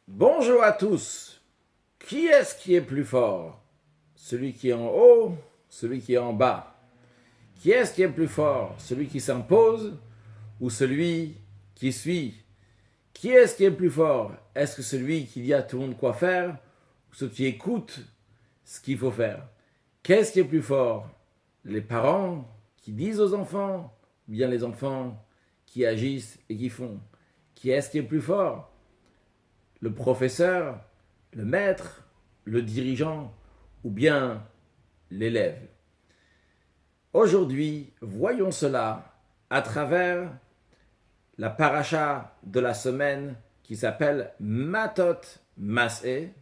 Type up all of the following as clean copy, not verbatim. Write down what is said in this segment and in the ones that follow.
Bonjour à tous. Qui est-ce qui est plus fort? Celui qui est en haut, celui qui est en bas? Qui est-ce qui est plus fort? Celui qui s'impose ou celui qui suit? Qui est-ce qui est plus fort? Est-ce que celui qui dit à tout le monde quoi faire ou celui qui écoute ce qu'il faut faire? Qu'est-ce qui est plus fort? Les parents qui disent aux enfants ou bien les enfants qui agissent et qui font? Qui est-ce qui est plus fort? Le professeur, le maître, le dirigeant ou bien l'élève. Aujourd'hui, voyons cela à travers la paracha de la semaine qui s'appelle Matot Masé.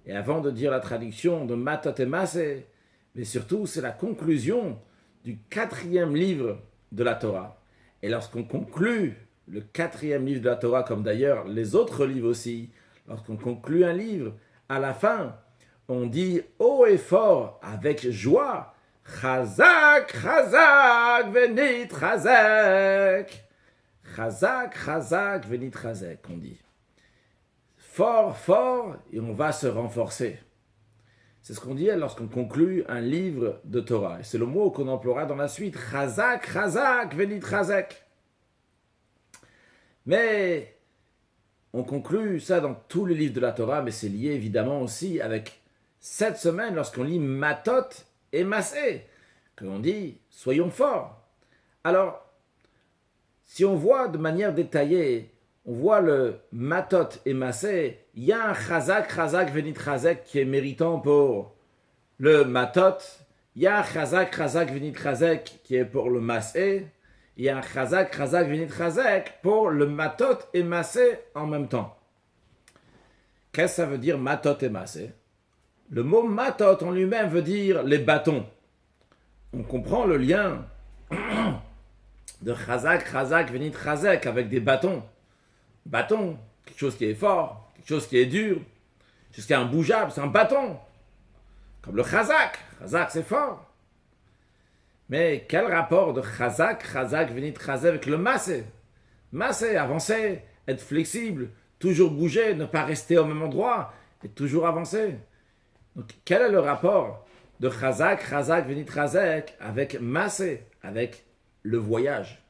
Et avant de dire la traduction de Matot et Masé, mais surtout c'est la conclusion du 4e livre de la Torah. Et lorsqu'on conclut le 4e livre de la Torah, comme d'ailleurs les autres livres aussi, lorsqu'on conclut un livre, à la fin, on dit haut et fort, avec joie, Chazak, Chazak, Venit Chazak. Chazak, Chazak, Venit Chazak, on dit. Fort, fort, et on va se renforcer. C'est ce qu'on dit lorsqu'on conclut un livre de Torah. Et c'est le mot qu'on emploiera dans la suite. Chazak, Chazak, Venit Chazak. Mais on conclut ça dans tous les livres de la Torah, mais c'est lié évidemment aussi avec cette semaine lorsqu'on lit Matot et Masé, que l'on dit soyons forts. Alors, si on voit de manière détaillée, on voit le Matot et Masé, il y a un Chazak, Chazak, Venit Chazak qui est méritant pour le Matot, il y a un Chazak, Chazak, Venit Chazak qui est pour le Masé, il y a un Chazak, Chazak, Venit Chazak pour le Matot et Masé en même temps. Qu'est-ce que ça veut dire Matot et Masé? Le mot Matot en lui-même veut dire les bâtons. On comprend le lien de Chazak, Chazak, Venit Chazak avec des bâtons. Bâton, quelque chose qui est fort, quelque chose qui est dur, jusqu'à un bougeable, c'est un bâton. Comme le Chazak. Chazak, c'est fort. Mais quel rapport de Chazak, Chazak, Venit Chazak avec le Masé? Masé, avancer, être flexible, toujours bouger, ne pas rester au même endroit, et toujours avancer. Donc, quel est le rapport de Chazak, Chazak, Venit Chazak avec Masé, avec le voyage?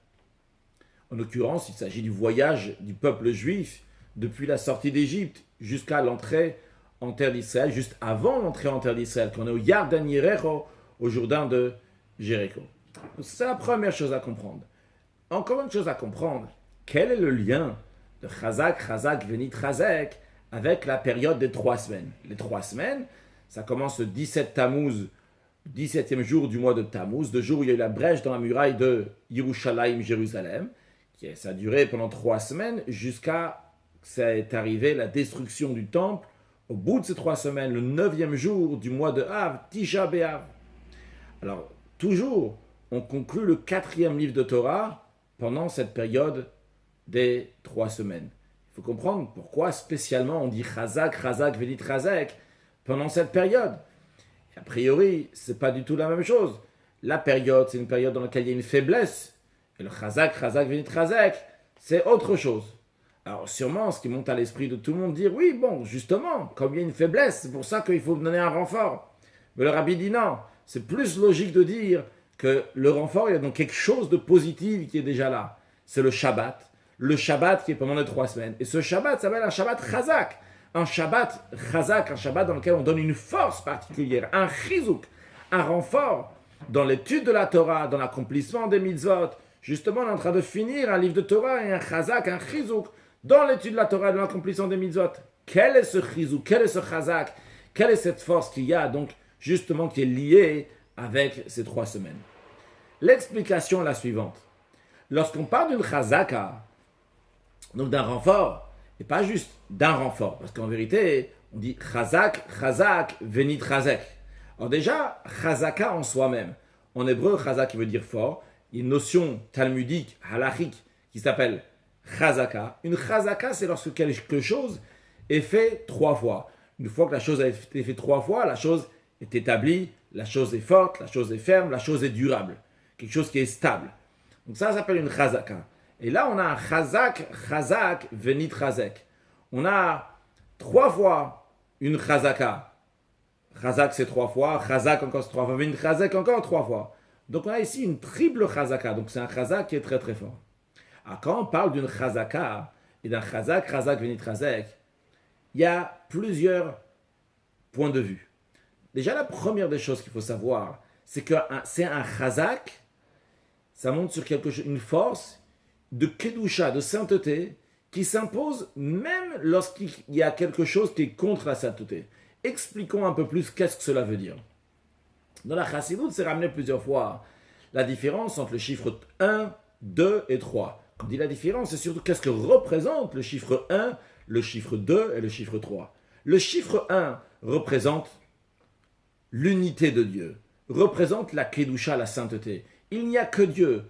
En l'occurrence, il s'agit du voyage du peuple juif depuis la sortie d'Égypte jusqu'à l'entrée en terre d'Israël, juste avant l'entrée en terre d'Israël, qu'on est au Yarden Yericho, au Jourdain de Jéricho. C'est la première chose à comprendre. Encore une chose à comprendre, quel est le lien de Chazak, Chazak, Venit Chazak avec la période des 3 semaines? Les 3 semaines, ça commence le 17 Tammuz, 17e jour du mois de Tammuz, le jour où il y a eu la brèche dans la muraille de Yerushalayim, Jérusalem, ça a duré pendant 3 semaines jusqu'à ce que ça est arrivé la destruction du temple au bout de ces 3 semaines, le 9e jour du mois de Av, Tisha B'Av. Alors, toujours, on conclut le 4e livre de Torah pendant cette période des 3 semaines. Il faut comprendre pourquoi spécialement on dit Chazak, Chazak, Venit Chazak pendant cette période. Et a priori, c'est pas du tout la même chose. La période, c'est une période dans laquelle il y a une faiblesse. Et le Chazak, Chazak, Venit Chazak, c'est autre chose. Alors sûrement, ce qui monte à l'esprit de tout le monde, dire oui, bon, justement, comme il y a une faiblesse, c'est pour ça qu'il faut donner un renfort. Mais le rabbi dit non, c'est plus logique de dire que le renfort, il y a donc quelque chose de positif qui est déjà là. C'est le Shabbat qui est pendant les 3 semaines. Et ce Shabbat s'appelle un Shabbat Chazak. Un Shabbat Chazak, un Shabbat dans lequel on donne une force particulière, un Chizuk, un renfort dans l'étude de la Torah, dans l'accomplissement des mitzvot. Justement, on est en train de finir un livre de Torah et un Chazak, un Chizuk, dans l'étude de la Torah, dans l'accomplissement des mitzvot. Quel est ce Chizuk? Quel est ce Chazak? Quelle est cette force qu'il y a, donc, justement, qui est liée avec ces 3 semaines? L'explication est la suivante. Lorsqu'on parle d'une Chazaka, donc d'un renfort, et pas juste d'un renfort, parce qu'en vérité, on dit Chazak, Chazak, Venit Chazak. Alors déjà, Chazaka en soi-même. En hébreu, Chazak qui veut dire fort. Il y a une notion talmudique, halachique, qui s'appelle Chazaka. Une Chazaka, c'est lorsque quelque chose est fait 3 fois. Une fois que la chose a été faite 3 fois, la chose est établie, la chose est forte, la chose est ferme, la chose est durable. Quelque chose qui est stable. Donc ça s'appelle une Chazaka. Et là, on a un Chazak, Chazak, Venit Chazak. On a 3 fois une chazaka. Chazak c'est 3 fois, chazak encore c'est 3 fois, une chazak encore 3 fois. Donc on a ici une triple chazaka, donc c'est un chazak qui est très très fort. Alors quand on parle d'une chazaka et d'un chazak, chazak venit chazak, il y a plusieurs points de vue. Déjà la première des choses qu'il faut savoir, c'est que c'est un chazak, ça montre sur quelque chose, une force de kedusha, de sainteté, qui s'impose même lorsqu'il y a quelque chose qui est contre la sainteté. Expliquons un peu plus qu'est-ce que cela veut dire. Dans la Chassidut, c'est ramené plusieurs fois la différence entre le chiffre 1, 2 et 3. Quand on dit la différence, c'est surtout qu'est-ce que représente le chiffre 1, le chiffre 2 et le chiffre 3. Le chiffre 1 représente l'unité de Dieu, représente la Kedusha, la sainteté. Il n'y a que Dieu.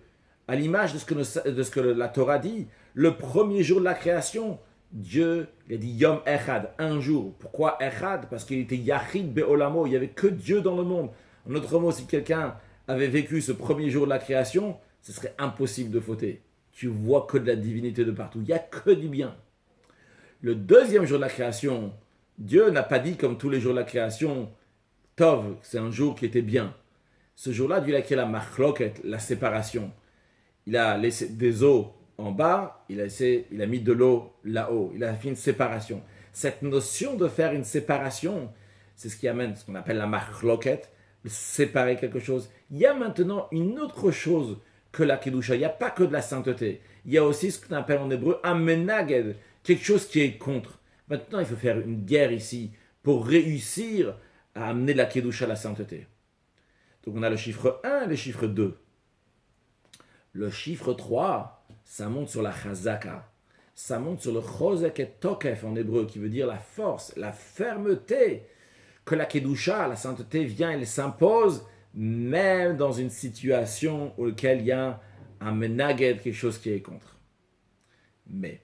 À l'image de ce que la Torah dit, le premier jour de la création, Dieu, il a dit Yom Echad, un jour. Pourquoi Echad? Parce qu'il était Yachid Be'olamo, il n'y avait que Dieu dans le monde. En autre mot, si quelqu'un avait vécu ce premier jour de la création, ce serait impossible de fauter. Tu vois que de la divinité de partout, il n'y a que du bien. Le deuxième jour de la création, Dieu n'a pas dit comme tous les jours de la création, Tov, c'est un jour qui était bien. Ce jour-là, Dieu a créé la machloket, la séparation. Il a laissé des eaux en bas, il a mis de l'eau là-haut. Il a fait une séparation. Cette notion de faire une séparation, c'est ce qui amène ce qu'on appelle la machloket, séparer quelque chose. Il y a maintenant une autre chose que la kedusha. Il n'y a pas que de la sainteté. Il y a aussi ce qu'on appelle en hébreu un menaged, quelque chose qui est contre. Maintenant, il faut faire une guerre ici pour réussir à amener la kedusha à la sainteté. Donc on a le chiffre 1 et le chiffre 2. Le chiffre 3, ça monte sur la chazaka. Ça monte sur le chozek et tokef en hébreu, qui veut dire la force, la fermeté. Que la kedusha, la sainteté, vient, elle s'impose, même dans une situation où il y a un menaged, quelque chose qui est contre. Mais,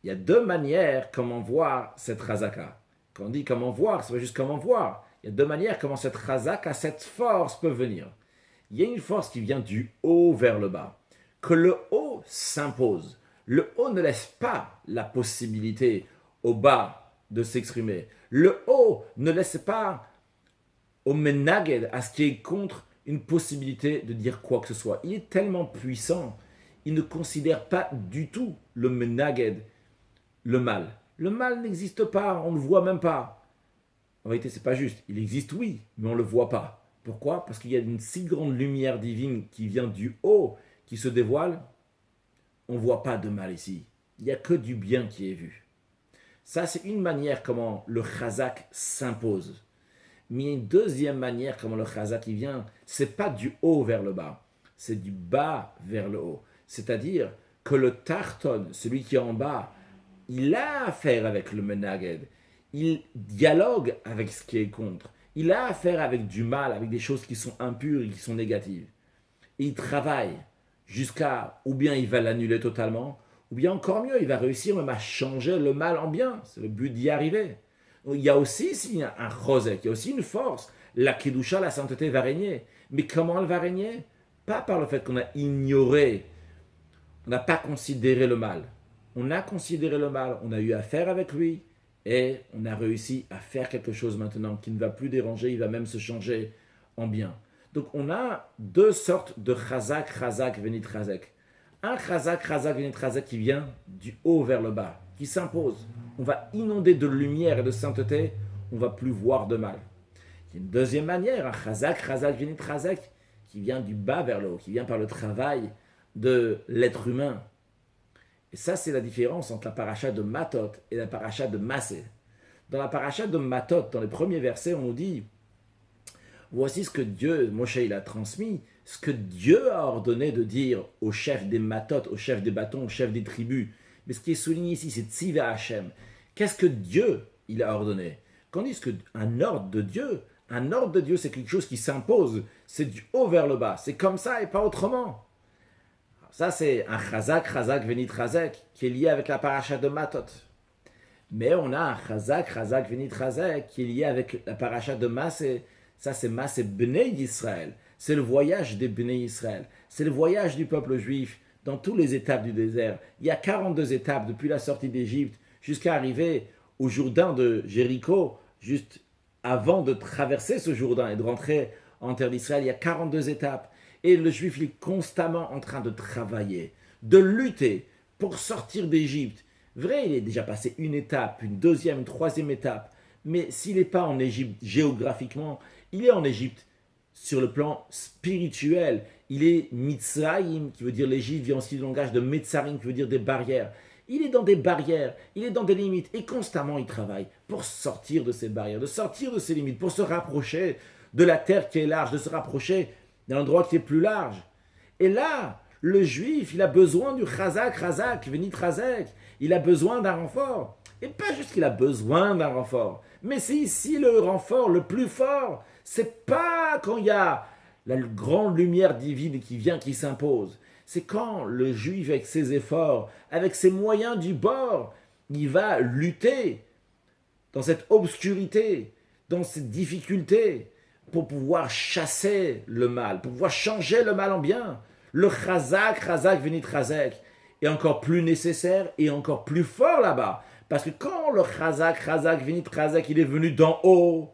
il y a deux manières comment voir cette chazaka. Quand on dit comment voir, c'est pas juste comment voir. Il y a deux manières comment cette chazaka, cette force peut venir. Il y a une force qui vient du haut vers le bas. Que le haut s'impose. Le haut ne laisse pas la possibilité au bas de s'exprimer. Le haut ne laisse pas au menaged, à ce qui est contre, une possibilité de dire quoi que ce soit. Il est tellement puissant, il ne considère pas du tout le menaged, le mal. Le mal n'existe pas, on ne le voit même pas. En réalité, c'est pas juste. Il existe, oui, mais on ne le voit pas. Pourquoi? Parce qu'il y a une si grande lumière divine qui vient du haut, qui se dévoile. On ne voit pas de mal ici. Il n'y a que du bien qui est vu. Ça, c'est une manière comment le chazak s'impose. Mais il y a une deuxième manière comment le chazak il vient. C'est pas du haut vers le bas, c'est du bas vers le haut. C'est-à-dire que le tarton, celui qui est en bas, il a affaire avec le menaged. Il dialogue avec ce qui est contre. Il a affaire avec du mal, avec des choses qui sont impures et qui sont négatives. Et il travaille jusqu'à, ou bien il va l'annuler totalement, ou bien encore mieux, il va réussir même à changer le mal en bien. C'est le but d'y arriver. Donc, il y a aussi ici un chosek, il y a aussi une force. La kedusha, la sainteté va régner. Mais comment elle va régner? Pas par le fait qu'on a ignoré, on n'a pas considéré le mal. On a considéré le mal, on a eu affaire avec lui, et on a réussi à faire quelque chose maintenant qui ne va plus déranger, il va même se changer en bien. Donc on a deux sortes de chazak, chazak, venit chazak. Un chazak, chazak, venit chazak qui vient du haut vers le bas, qui s'impose. On va inonder de lumière et de sainteté, on ne va plus voir de mal. Il y a une deuxième manière, un chazak, chazak, venit chazak, qui vient du bas vers le haut, qui vient par le travail de l'être humain. Et ça, c'est la différence entre la paracha de Matot et la paracha de Massé. Dans la paracha de Matot, dans les premiers versets, on nous dit voici ce que Dieu, Moshe, il a transmis, ce que Dieu a ordonné de dire aux chefs des Matot, aux chefs des bâtons, aux chefs des tribus. Mais ce qui est souligné ici, c'est Tziva Hashem. Qu'est-ce que Dieu, il a ordonné? Quand on dit qu'un ordre de Dieu, c'est quelque chose qui s'impose. C'est du haut vers le bas. C'est comme ça et pas autrement. Ça, c'est un chazak, chazak, venit chazak, qui est lié avec la paracha de Matot. Mais on a un chazak, chazak, venit chazak, qui est lié avec la paracha de Massé. Ça, c'est Massé Bnei Yisraël. C'est le voyage des Bnei Yisraël. C'est le voyage du peuple juif dans toutes les étapes du désert. Il y a 42 étapes depuis la sortie d'Égypte jusqu'à arriver au Jourdain de Jéricho, juste avant de traverser ce Jourdain et de rentrer en terre d'Israël, il y a 42 étapes. Et le juif il est constamment en train de travailler, de lutter pour sortir d'Égypte. Vrai, il est déjà passé une étape, une deuxième, une troisième étape. Mais s'il n'est pas en Égypte géographiquement, il est en Égypte sur le plan spirituel. Il est Mitzrayim, qui veut dire l'Égypte, vient aussi du langage de Metzarim, qui veut dire des barrières. Il est dans des barrières, il est dans des limites, et constamment il travaille pour sortir de ces barrières, de sortir de ces limites, pour se rapprocher de la terre qui est large, de se rapprocher d'un endroit qui est plus large. Et là, le juif, il a besoin du chazak, venit chazek, il a besoin d'un renfort. Et pas juste qu'il a besoin d'un renfort, mais c'est ici le renfort le plus fort. C'est pas quand il y a la grande lumière divine qui vient, qui s'impose. C'est quand le juif, avec ses efforts, avec ses moyens du bord, il va lutter dans cette obscurité, dans cette difficulté, pour pouvoir chasser le mal, pour pouvoir changer le mal en bien. Le chazak venit chazek, est encore plus nécessaire et encore plus fort là-bas. Parce que quand le chazak venit chazek, il est venu d'en haut,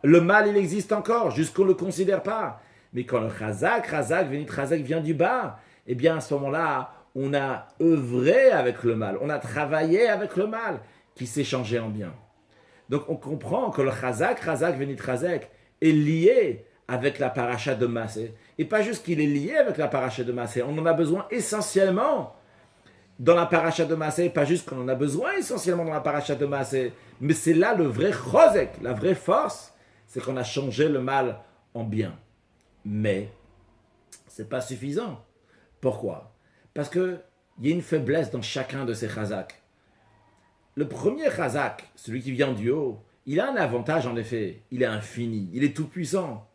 le mal, il existe encore, jusqu'on ne le considère pas. Mais quand le chazak venit chazek vient du bas, eh bien à ce moment-là, on a œuvré avec le mal, on a travaillé avec le mal, qui s'est changé en bien. Donc on comprend que le chazak venit chazek, est lié avec la paracha de Massé. Et pas juste qu'il est lié avec la paracha de Massé, on en a besoin essentiellement dans la paracha de Massé, pas juste qu'on en a besoin essentiellement dans la paracha de Massé, mais c'est là le vrai chozek, la vraie force, c'est qu'on a changé le mal en bien. Mais c'est pas suffisant. Pourquoi? Parce qu'il y a une faiblesse dans chacun de ces chazak. Le premier chazak, celui qui vient du haut, il a un avantage en effet, il est infini, il est tout puissant,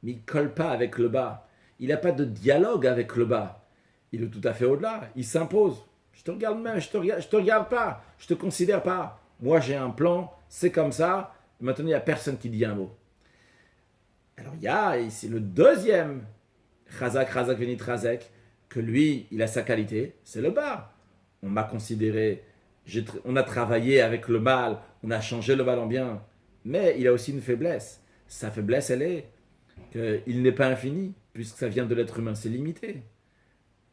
mais il ne colle pas avec le bas. Il n'a pas de dialogue avec le bas. Il est tout à fait au-delà, il s'impose. Je te regarde même, je te regarde pas, je te considère pas. Moi j'ai un plan, c'est comme ça, et maintenant il n'y a personne qui dit un mot. Alors il y a ici le deuxième chazak venit chazek, que lui, il a sa qualité, c'est le bas. On m'a considéré, on a travaillé avec le mal, on a changé le mal en bien, mais il a aussi une faiblesse. Sa faiblesse, elle est qu'il n'est pas infini, puisque ça vient de l'être humain, c'est limité.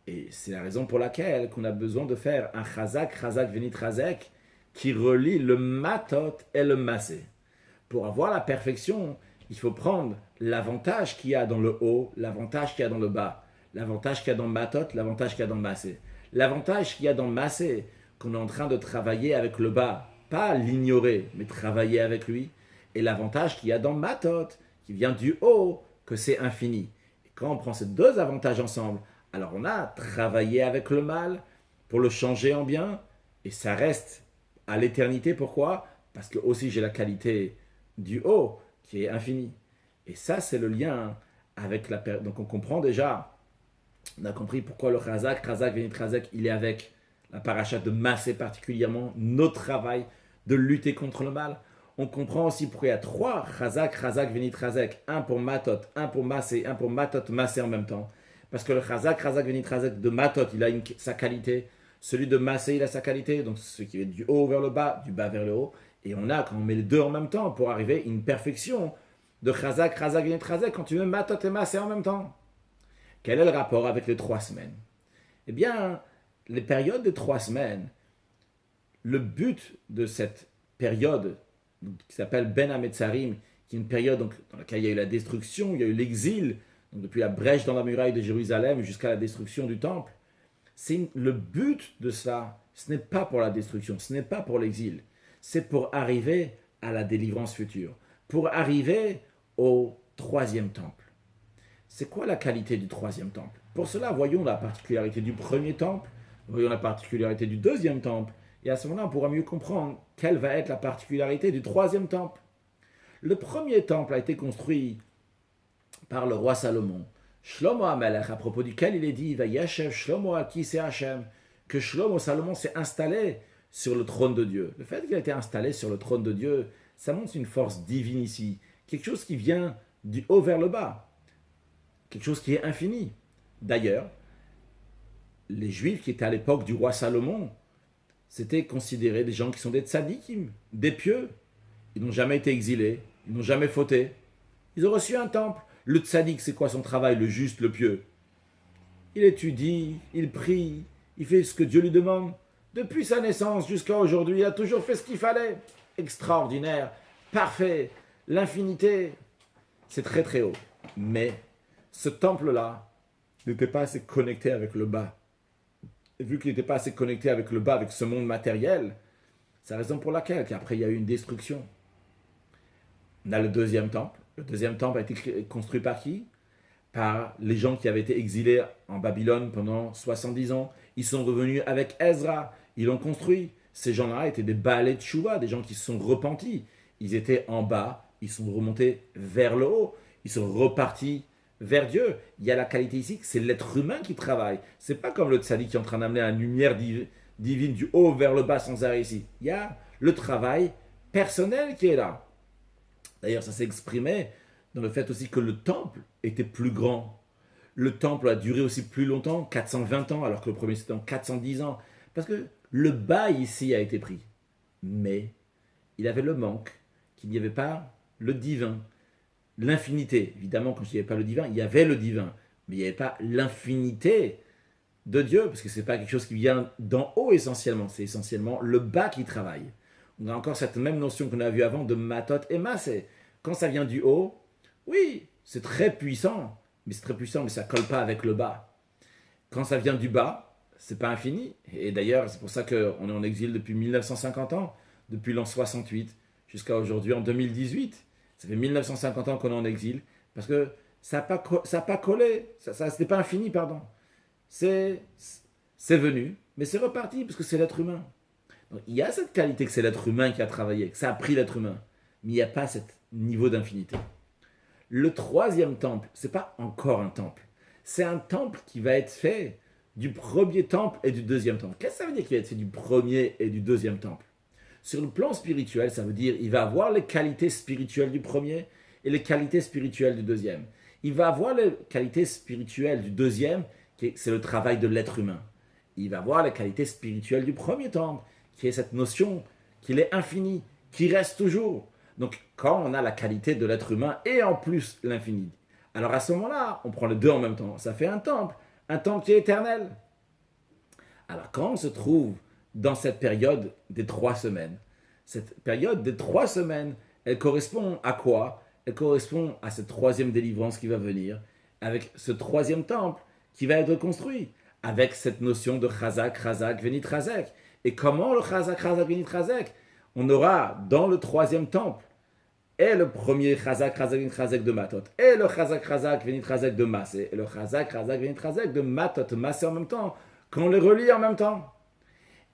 Et c'est la raison pour laquelle qu'on a besoin de faire un chazak venit chazek, qui relie le matot et le massé. Pour avoir la perfection, il faut prendre l'avantage qu'il y a dans le haut, l'avantage qu'il y a dans le bas, l'avantage qu'il y a dans matot, l'avantage qu'il y a dans massé. L'avantage qu'il y a dans massé, qu'on est en train de travailler avec le bas, pas l'ignorer, mais travailler avec lui. Et l'avantage qu'il y a dans matot, qui vient du haut, que c'est infini. Et quand on prend ces deux avantages ensemble, alors on a travaillé avec le mal pour le changer en bien, et ça reste à l'éternité. Pourquoi? Parce que aussi j'ai la qualité du haut, qui est infinie. Et ça, c'est le lien avec la... Donc on comprend déjà, on a compris pourquoi le chazak venit chazek, il est avec la paracha de Massé particulièrement, notre travail de lutter contre le mal. On comprend aussi pourquoi il y a trois chazak venit chazek, un pour matot, un pour Massé, un pour matot, Massé en même temps. Parce que le chazak venit chazek de matot, il a sa qualité, celui de Massé, il a sa qualité, donc ce qui est du haut vers le bas, du bas vers le haut. Et on a, quand on met les deux en même temps, pour arriver à une perfection de chazak venit chazek, quand tu mets matot et Massé en même temps. Quel est le rapport avec les 3 semaines? Eh bien, les périodes de 3 semaines, le but de cette période qui s'appelle Ben Hametzarim, qui est une période donc, dans laquelle il y a eu la destruction, il y a eu l'exil, donc depuis la brèche dans la muraille de Jérusalem jusqu'à la destruction du temple, le but de ça, ce n'est pas pour la destruction, ce n'est pas pour l'exil, c'est pour arriver à la délivrance future, pour arriver au 3e temple. C'est quoi la qualité du 3e temple? Pour cela, voyons la particularité du 1er temple, voyons la particularité du 2e temple, et à ce moment-là, on pourra mieux comprendre quelle va être la particularité du 3e temple. Le 1er temple a été construit par le roi Salomon, Shlomo HaMelech, à propos duquel il est dit, Vayeshev Shlomo al Kisei Hashem, que Salomon s'est installé sur le trône de Dieu. Le fait qu'il a été installé sur le trône de Dieu, ça montre une force divine ici, quelque chose qui vient du haut vers le bas, quelque chose qui est infini. D'ailleurs, les Juifs qui étaient à l'époque du roi Salomon, c'était considéré des gens qui sont des tzadikim, des pieux. Ils n'ont jamais été exilés, ils n'ont jamais fauté. Ils ont reçu un temple. Le tzadik, c'est quoi son travail, le juste, le pieux? Il étudie, il prie, il fait ce que Dieu lui demande. Depuis sa naissance jusqu'à aujourd'hui, il a toujours fait ce qu'il fallait. Extraordinaire, parfait, l'infinité. C'est très très haut. Mais ce temple-là n'était pas assez connecté avec le bas. Et vu qu'il n'était pas assez connecté avec le bas, avec ce monde matériel, c'est la raison pour laquelle après il y a eu une destruction. On a le deuxième temple. Le deuxième temple a été construit par qui? Par les gens qui avaient été exilés en Babylone pendant 70 ans. Ils sont revenus avec Ezra. Ils l'ont construit. Ces gens-là étaient des Baalei Tchouva, des gens qui se sont repentis. Ils étaient en bas, ils sont remontés vers le haut. Ils sont repartis vers Dieu. Il y a la qualité ici, c'est l'être humain qui travaille. C'est pas comme le tzaddik qui est en train d'amener la lumière divine du haut vers le bas sans arrêt ici. Il y a le travail personnel qui est là. D'ailleurs, ça s'est exprimé dans le fait aussi que le temple était plus grand. Le temple a duré aussi plus longtemps, 420 ans, alors que le premier c'était en 410 ans. Parce que le bas ici a été pris. Mais il avait le manque, qu'il n'y avait pas le divin. L'infinité, évidemment, quand il n'y avait pas le divin, il y avait le divin. Mais il n'y avait pas l'infinité de Dieu, parce que ce n'est pas quelque chose qui vient d'en haut essentiellement. C'est essentiellement le bas qui travaille. On a encore cette même notion qu'on a vue avant de matot et massé. Quand ça vient du haut, oui, c'est très puissant, mais ça ne colle pas avec le bas. Quand ça vient du bas, c'est pas infini. Et d'ailleurs, c'est pour ça qu'on est en exil depuis 1950 ans, depuis l'an 68 jusqu'à aujourd'hui, en 2018. Ça fait 1950 ans qu'on est en exil, parce que ça n'a pas collé, c'était pas infini, pardon. C'est venu, mais c'est reparti, parce que c'est l'être humain. Donc, il y a cette qualité que c'est l'être humain qui a travaillé, que ça a pris l'être humain, mais il n'y a pas ce niveau d'infinité. Le troisième temple, ce n'est pas encore un temple. C'est un temple qui va être fait du premier temple et du deuxième temple. Qu'est-ce que ça veut dire qu'il va être fait du premier et du deuxième temple? Sur le plan spirituel, ça veut dire qu'il va avoir les qualités spirituelles du premier et les qualités spirituelles du deuxième. Il va avoir les qualités spirituelles du deuxième, c'est le travail de l'être humain. Il va avoir les qualités spirituelles du premier temple, qui est cette notion qu'il est infini, qui reste toujours. Donc, quand on a la qualité de l'être humain et en plus l'infini, alors à ce moment-là, on prend les deux en même temps. Ça fait un temple qui est éternel. Alors, quand on se trouve dans cette période des 3 semaines, cette période des 3 semaines, elle correspond à quoi? Elle correspond à cette troisième délivrance qui va venir, avec ce troisième temple qui va être construit, avec cette notion de Chazak, Venit Chazek. Et comment le Chazak, Venit Chazek? On aura dans le troisième temple et le premier Chazak, Venit Chazek de Matot, et le Chazak, Venit Chazek de Massé, et le Chazak, Venit Chazek de Matot, Massé en même temps, qu'on les relie en même temps.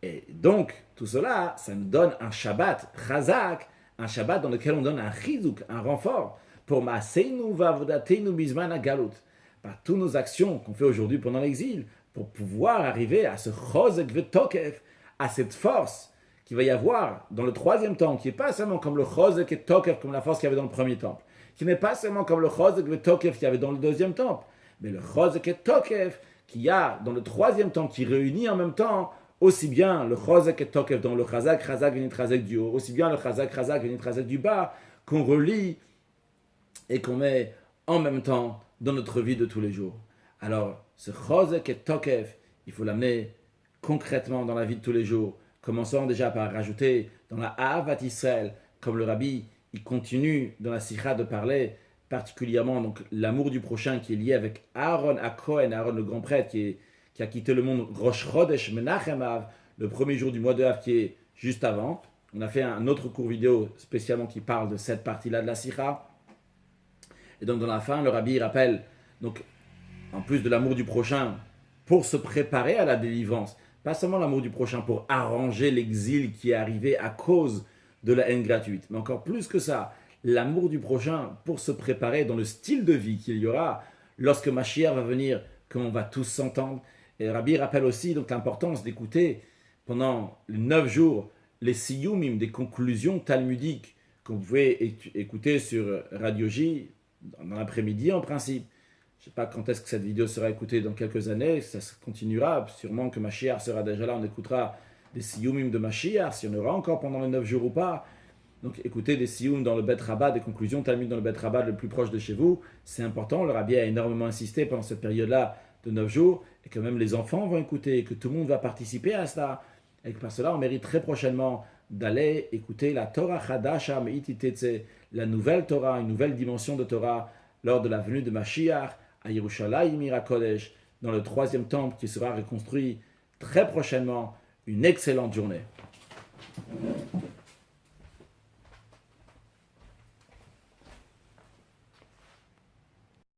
Et donc, tout cela, ça nous donne un Shabbat Chazak, un Shabbat dans lequel on donne un chizuk, un renfort, pour Maaseinu va'avodateinu bizman hagalut, par toutes nos actions qu'on fait aujourd'hui pendant l'exil, pour pouvoir arriver à ce chozek vetokef, à cette force qu'il va y avoir dans le troisième temple, qui n'est pas seulement comme le chozek et tokef, comme la force qu'il y avait dans le premier temple, qui n'est pas seulement comme le chozek et tokef qu'il y avait dans le deuxième temple, mais le chozek et tokef qu'il y a dans le troisième temple, qui réunit en même temps aussi bien le chozek et tokef dans le chazak, venit chazek du haut, aussi bien le chazak, venit chazek du bas, qu'on relie et qu'on met en même temps dans notre vie de tous les jours. Alors, ce chozek et tokef, il faut l'amener concrètement dans la vie de tous les jours. Commençons déjà par rajouter dans la Ahavat Israël, comme le Rabbi, il continue dans la Sikha de parler particulièrement donc l'amour du prochain qui est lié avec Aaron HaKohen, Aaron le grand prêtre qui a quitté le monde Rosh Chodesh Menachem Av, le premier jour du mois de Av qui est juste avant. On a fait un autre cours vidéo spécialement qui parle de cette partie-là de la Sikha. Et donc dans la fin, le Rabbi rappelle, donc en plus de l'amour du prochain, pour se préparer à la délivrance, pas seulement l'amour du prochain pour arranger l'exil qui est arrivé à cause de la haine gratuite, mais encore plus que ça, l'amour du prochain pour se préparer dans le style de vie qu'il y aura lorsque Mashiach va venir, qu'on va tous s'entendre. Et Rabbi rappelle aussi donc l'importance d'écouter pendant les 9 jours les siyumim, des conclusions talmudiques que vous pouvez écouter sur Radio J dans l'après-midi en principe. Je ne sais pas quand est-ce que cette vidéo sera écoutée dans quelques années, ça continuera, sûrement que Mashiach sera déjà là, on écoutera des Siyumim de Mashiach, s'il y en aura encore pendant les 9 jours ou pas. Donc écoutez des Siyum dans le Bet Rabbah, des conclusions Talmud dans le Bet Rabbah le plus proche de chez vous, c'est important. Le Rabbi a énormément insisté pendant cette période-là de 9 jours, et que même les enfants vont écouter, et que tout le monde va participer à cela. Et que par cela, on mérite très prochainement d'aller écouter la Torah Chadasha Meititetse, la nouvelle Torah, une nouvelle dimension de Torah, lors de la venue de Mashiach à Yerushalayim Irakodesh, dans le 3e temple qui sera reconstruit très prochainement. Une excellente journée.